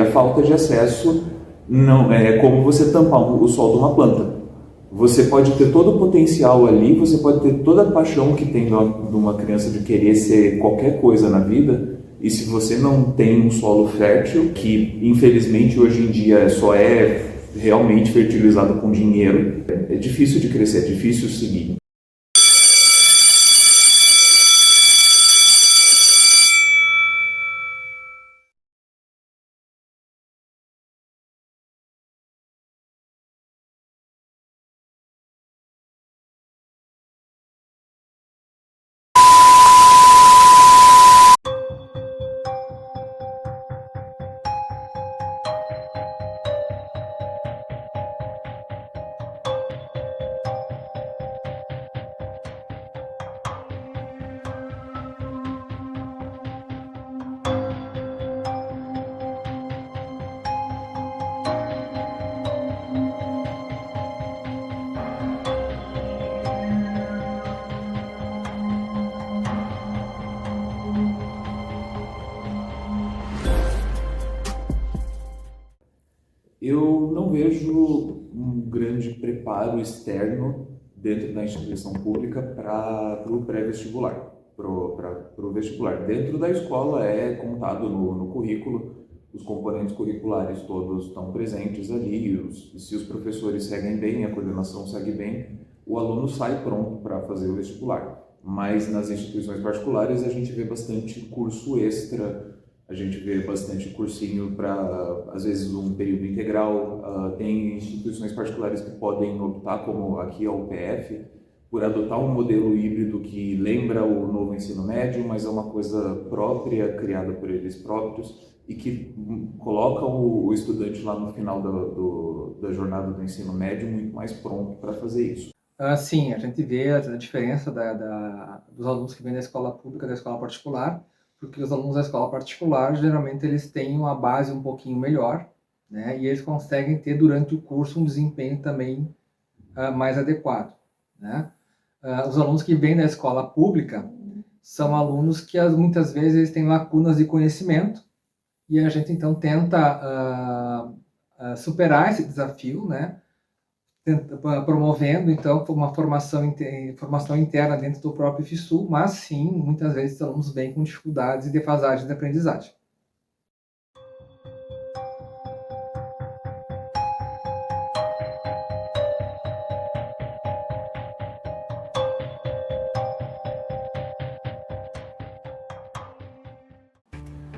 a falta de acesso não é como você tampar o sol de uma planta. Você pode ter todo o potencial ali, você pode ter toda a paixão que tem de uma criança de querer ser qualquer coisa na vida, e se você não tem um solo fértil, que infelizmente hoje em dia só é realmente fertilizado com dinheiro, é difícil de crescer, é difícil seguir. Eu não vejo um grande preparo externo dentro da instituição pública para o pré-vestibular, para o vestibular. Dentro da escola é contado no currículo, os componentes curriculares todos estão presentes ali, se os professores seguem bem, a coordenação segue bem, o aluno sai pronto para fazer o vestibular. Mas nas instituições particulares a gente vê bastante curso extra, a gente vê bastante cursinho para, às vezes, um período integral. Tem instituições particulares que podem optar, como aqui a UPF, por adotar um modelo híbrido que lembra o novo ensino médio, mas é uma coisa própria, criada por eles próprios, e que colocam o estudante lá no final da jornada do ensino médio muito mais pronto para fazer isso. Sim, a gente vê a diferença dos alunos que vêm da escola pública e da escola particular, porque os alunos da escola particular, geralmente, eles têm uma base um pouquinho melhor, né? E eles conseguem ter, durante o curso, um desempenho também mais adequado, né? Os alunos que vêm da escola pública são alunos que, muitas vezes, eles têm lacunas de conhecimento, e a gente, então, tenta superar esse desafio, né? Promovendo, então, uma formação interna dentro do próprio FISU, mas sim, muitas vezes os alunos vêm com dificuldades e defasagens de aprendizagem.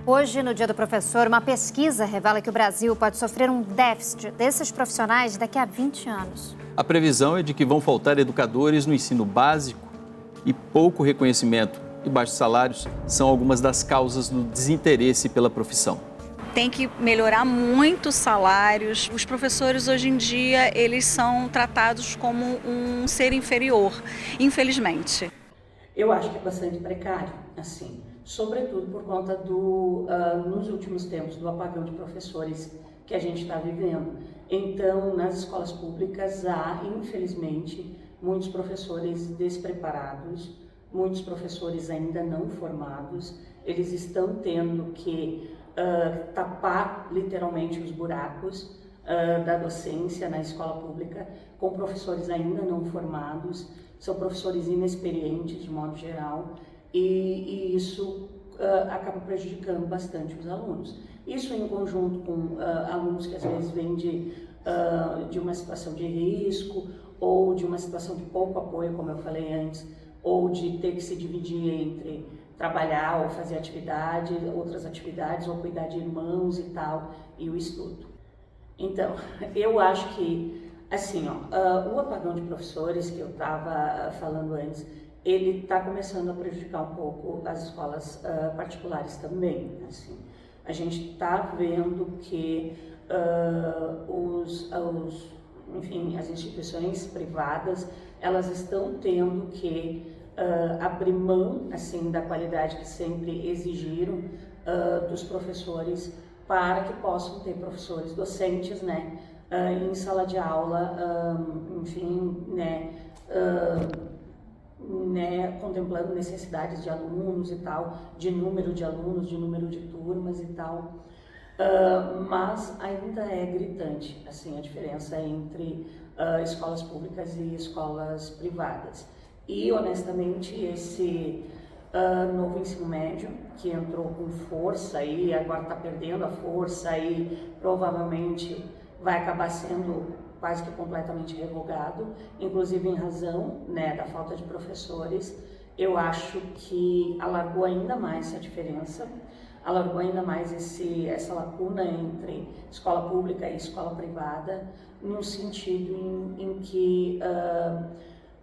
Hoje, no Dia do Professor, uma pesquisa revela que o Brasil pode sofrer um déficit desses profissionais daqui a 20 anos. A previsão é de que vão faltar educadores no ensino básico e pouco reconhecimento e baixos salários são algumas das causas do desinteresse pela profissão. Tem que melhorar muito os salários. Os professores, hoje em dia, eles são tratados como um ser inferior, infelizmente. Eu acho que é bastante precário, assim, sobretudo por conta nos últimos tempos, do apagão de professores que a gente está vivendo. Então, nas escolas públicas há, infelizmente, muitos professores despreparados, muitos professores ainda não formados, eles estão tendo que tapar literalmente os buracos da docência na escola pública, com professores ainda não formados, são professores inexperientes de modo geral, e isso acaba prejudicando bastante os alunos. Isso em conjunto com alunos que às vezes vêm de uma situação de risco, ou de uma situação de pouco apoio, como eu falei antes, ou de ter que se dividir entre trabalhar ou fazer outras atividades, ou cuidar de irmãos e tal, e o estudo. Então, eu acho que, assim, o apagão de professores que eu estava falando antes, ele está começando a prejudicar um pouco as escolas particulares também. Assim. A gente está vendo que enfim, as instituições privadas, elas estão tendo que abrir mão, assim, da qualidade que sempre exigiram dos professores, para que possam ter professores docentes, né, em sala de aula, enfim, contemplando necessidades de alunos e tal, de número de alunos, de número de turmas e tal. mas ainda é gritante, assim, a diferença entre escolas públicas e escolas privadas. E, honestamente, esse novo ensino médio, que entrou com força e agora está perdendo a força e provavelmente vai acabar sendo quase que completamente revogado, inclusive em razão, né, da falta de professores, eu acho que alargou ainda mais essa diferença, alargou ainda mais essa lacuna entre escola pública e escola privada, no sentido em que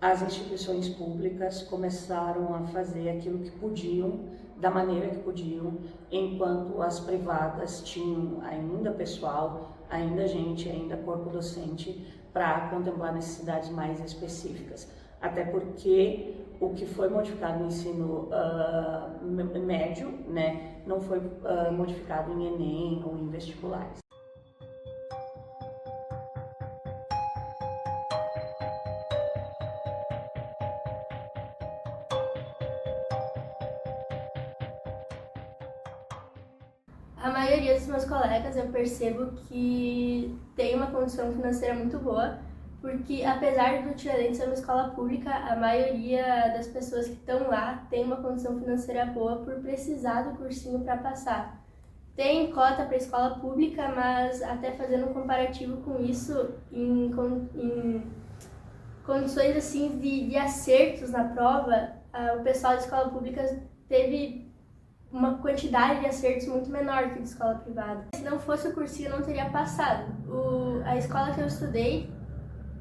as instituições públicas começaram a fazer aquilo que podiam, da maneira que podiam, enquanto as privadas tinham ainda pessoal, ainda gente, ainda corpo docente para contemplar necessidades mais específicas. Até porque o que foi modificado no ensino médio, né, não foi modificado em Enem ou em vestibulares. A maioria dos meus colegas eu percebo que tem uma condição financeira muito boa, porque apesar do Tiradentes ser uma escola pública, a maioria das pessoas que estão lá tem uma condição financeira boa por precisar do cursinho para passar. Tem cota para escola pública, mas até fazendo um comparativo com isso, em condições assim de acertos na prova, o pessoal da escola pública teve uma quantidade de acertos muito menor que de escola privada. Se não fosse o cursinho, eu não teria passado. A escola que eu estudei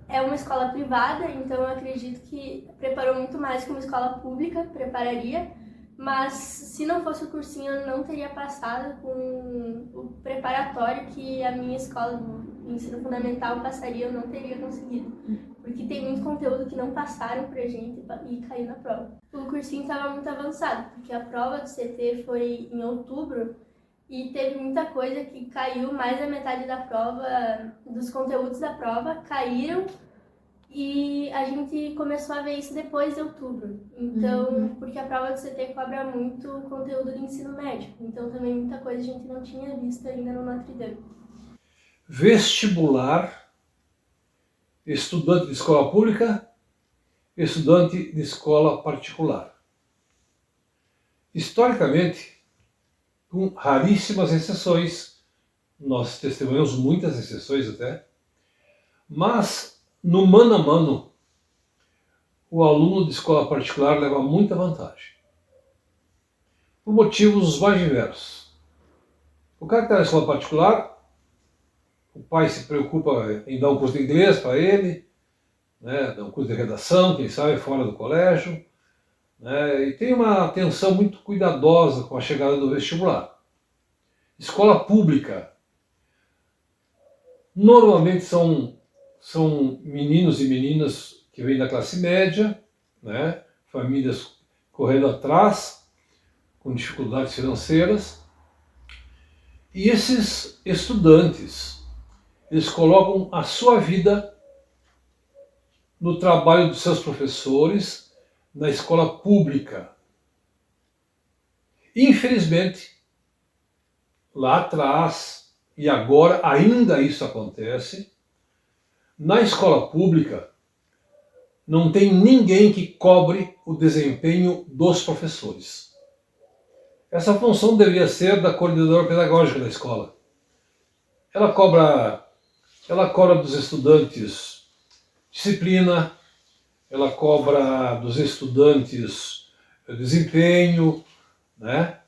é uma escola privada, então eu acredito que preparou muito mais que uma escola pública prepararia, mas se não fosse o cursinho, eu não teria passado com o preparatório que a minha escola de ensino fundamental passaria, eu não teria conseguido. Porque tem muito conteúdo que não passaram pra gente e caiu na prova. O cursinho estava muito avançado, porque a prova do CT foi em outubro e teve muita coisa que caiu, mais da metade da prova, dos conteúdos da prova caíram e a gente começou a ver isso depois de outubro. Então, porque a prova do CT cobra muito conteúdo de ensino médio, então também muita coisa a gente não tinha visto ainda no Notre Dame. Vestibular, estudante de escola pública, estudante de escola particular. Historicamente, com raríssimas exceções, nós testemunhamos muitas exceções até, mas no mano a mano, o aluno de escola particular leva muita vantagem, por motivos mais diversos. O cara que está na escola particular, o pai se preocupa em dar um curso de inglês para ele, né, dar um curso de redação, quem sabe fora do colégio, né, e tem uma atenção muito cuidadosa com a chegada do vestibular. Escola pública, normalmente são meninos e meninas que vêm da classe média, né, famílias correndo atrás, com dificuldades financeiras, e esses estudantes, eles colocam a sua vida no trabalho dos seus professores na escola pública. Infelizmente, lá atrás, e agora ainda isso acontece, na escola pública não tem ninguém que cobre o desempenho dos professores. Essa função deveria ser da coordenadora pedagógica da escola. Ela cobra dos estudantes disciplina, ela cobra dos estudantes desempenho, né?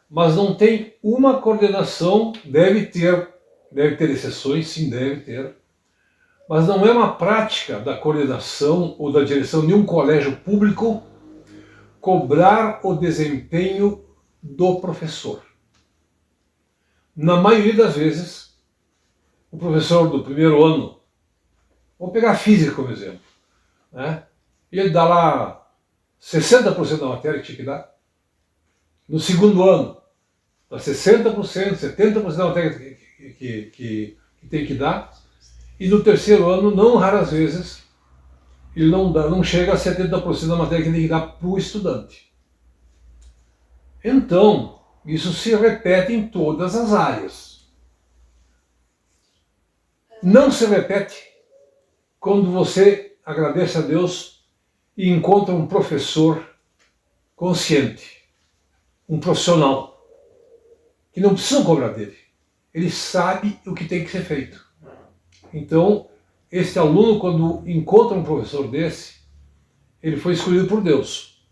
Mas não tem uma coordenação, deve ter exceções, sim, deve ter, mas não é uma prática da coordenação ou da direção de um colégio público cobrar o desempenho do professor. Na maioria das vezes, o professor do primeiro ano, vou pegar física como exemplo, né? Ele dá lá 60% da matéria que tinha que dar. No segundo ano, dá 60%, 70% da matéria que tem que dar. E no terceiro ano, não raras vezes, ele não chega a 70% da matéria que tem que dar para o estudante. Então, isso se repete em todas as áreas. não se repete quando você agradece a Deus e encontra um professor consciente, um profissional, que não precisa cobrar dele. Ele sabe o que tem que ser feito. Então, esse aluno, quando encontra um professor desse, ele foi escolhido por Deus.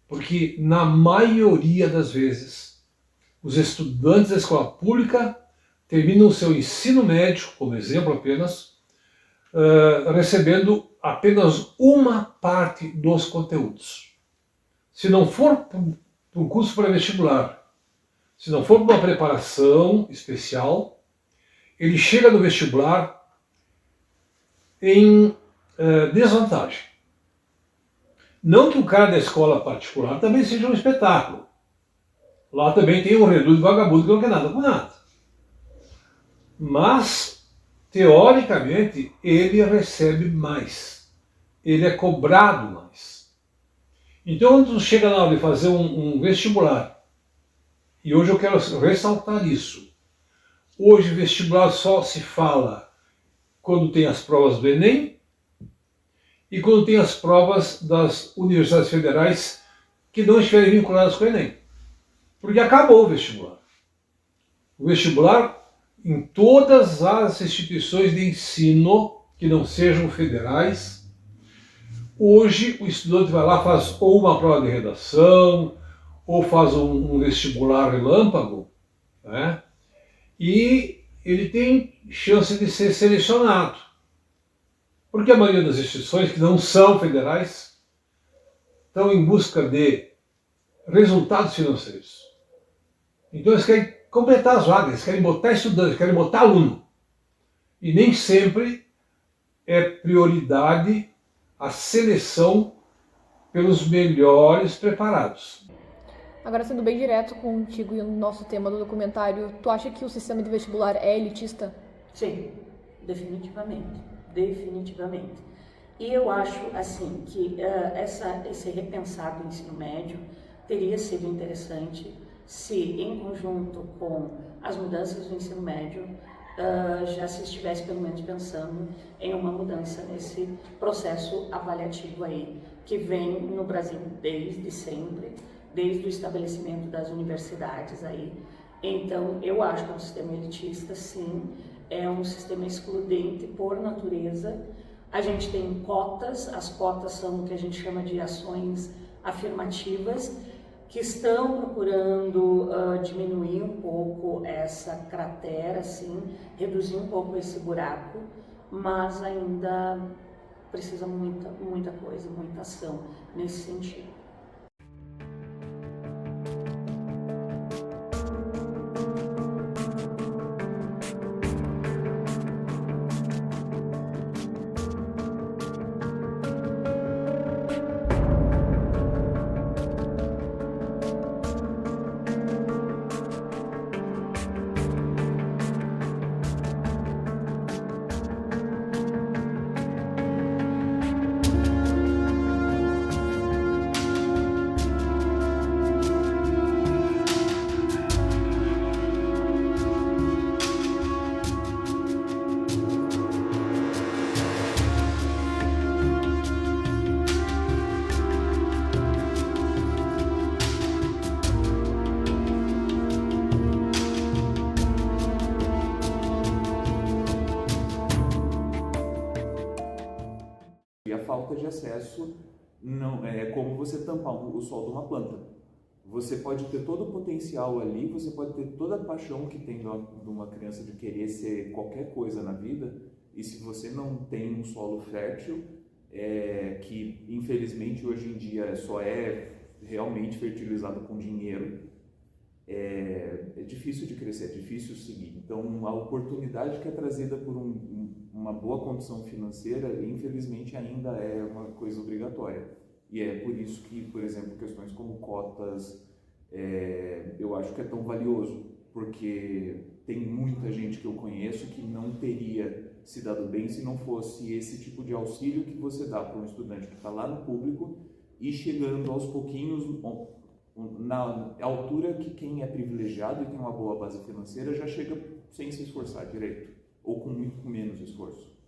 Porque, na maioria das vezes, os estudantes da escola pública terminam o seu ensino médio, como exemplo apenas, recebendo apenas uma parte dos conteúdos. Se não for para um curso pré-vestibular, se não for para uma preparação especial, ele chega no vestibular em desvantagem. Não que o cara da escola particular também seja um espetáculo. Lá também tem um reduto de vagabundo que não quer nada com nada. Mas, teoricamente, ele recebe mais. Ele é cobrado mais. Então, quando chega na hora de fazer um vestibular, e hoje eu quero ressaltar isso, hoje vestibular só se fala quando tem as provas do Enem e quando tem as provas das universidades federais que não estiverem vinculadas com o Enem. Porque acabou o vestibular. O vestibular, em todas as instituições de ensino que não sejam federais, hoje o estudante vai lá, faz ou uma prova de redação, ou faz um vestibular relâmpago, né? E ele tem chance de ser selecionado. Porque a maioria das instituições que não são federais estão em busca de resultados financeiros. Então eles querem completar as vagas, eles querem botar estudantes, eles querem botar aluno. E nem sempre é prioridade a seleção pelos melhores preparados. Agora, sendo bem direto contigo e o nosso tema do documentário, tu acha que o sistema de vestibular é elitista? Sim, definitivamente. Definitivamente. E eu acho, assim, que esse repensar do ensino médio teria sido interessante se, em conjunto com as mudanças do ensino médio, já se estivesse pelo menos pensando em uma mudança nesse processo avaliativo aí, que vem no Brasil desde sempre, desde o estabelecimento das universidades aí. Então, eu acho que é um sistema elitista, sim, é um sistema excludente por natureza. A gente tem cotas, as cotas são o que a gente chama de ações afirmativas, que estão procurando diminuir um pouco essa cratera, assim, reduzir um pouco esse buraco, mas ainda precisa muita coisa, muita ação nesse sentido. Falta de acesso não é como você tampar o sol de uma planta. Você pode ter todo o potencial ali, você pode ter toda a paixão que tem de uma criança de querer ser qualquer coisa na vida, e se você não tem um solo fértil, que infelizmente hoje em dia só é realmente fertilizado com dinheiro, é difícil de crescer, é difícil seguir. Então, a oportunidade que é trazida por uma boa condição financeira, infelizmente, ainda é uma coisa obrigatória. E é por isso que, por exemplo, questões como cotas, eu acho que é tão valioso, porque tem muita gente que eu conheço que não teria se dado bem se não fosse esse tipo de auxílio que você dá para um estudante que está lá no público e chegando aos pouquinhos na altura que quem é privilegiado e tem uma boa base financeira já chega sem se esforçar direito. ou com muito menos esforço.